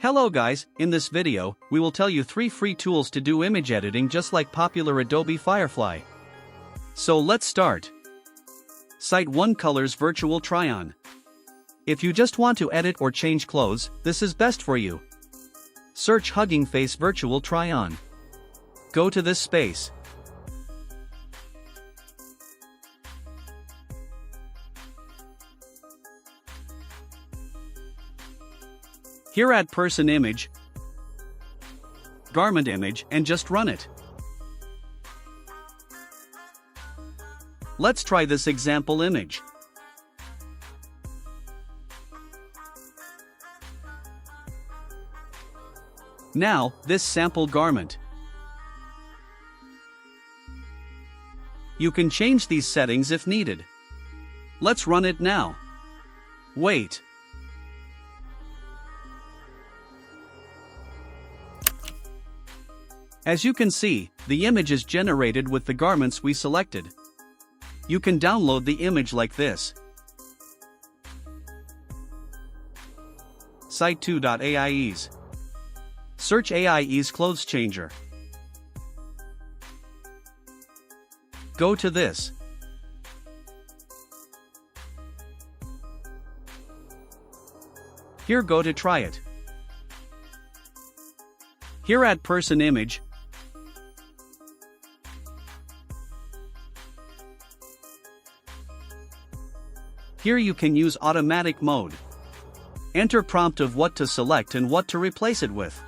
Hello guys, in this video, we will tell you 3 free tools to do image editing just like popular Adobe Firefly. So let's start. Site 1 Colors Virtual Try-On. If you just want to edit or change clothes, this is best for you. Search Hugging Face Virtual Try-On. Go to this space. Here add person image, garment image and just run it. Let's try this example image. Now, this sample garment. You can change these settings if needed. Let's run it now. Wait. As you can see, the image is generated with the garments we selected. You can download the image like this. Site 2.AIEs. Search AIEs Clothes Changer. Go to this. Here go to try it. Here add person image. Here you can use automatic mode. Enter prompt of what to select and what to replace it with.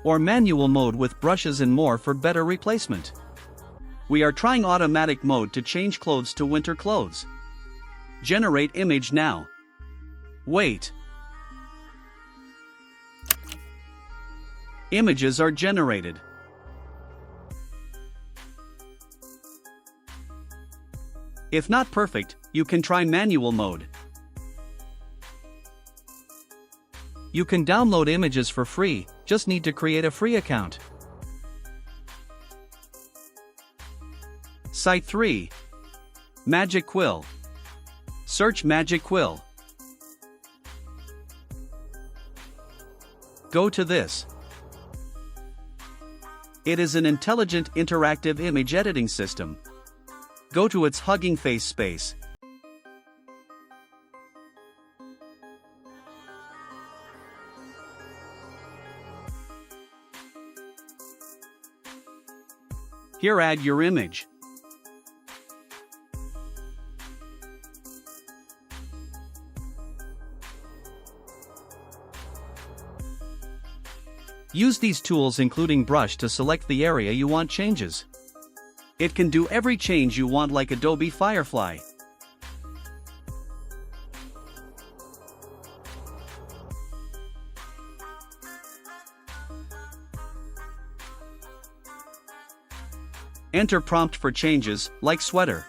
Or manual mode with brushes and more for better replacement. We are trying automatic mode to change clothes to winter clothes. Generate image now. Wait. Images are generated. If not perfect, you can try manual mode. You can download images for free, just need to create a free account. Site 3. Magic Quill. Search Magic Quill. Go to this. It is an intelligent interactive image editing system. Go to its Hugging Face space. Here add your image. Use these tools including brush to select the area you want changes. It can do every change you want like Adobe Firefly. Enter prompt for changes, like sweater.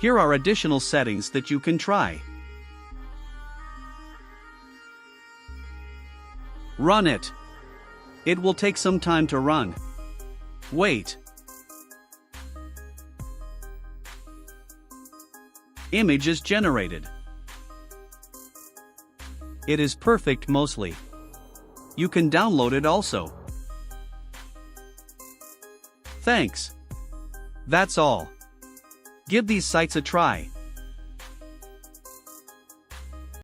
Here are additional settings that you can try. Run it. It will take some time to run. Wait. Image is generated. It is perfect mostly. You can download it also. Thanks. That's all. Give these sites a try.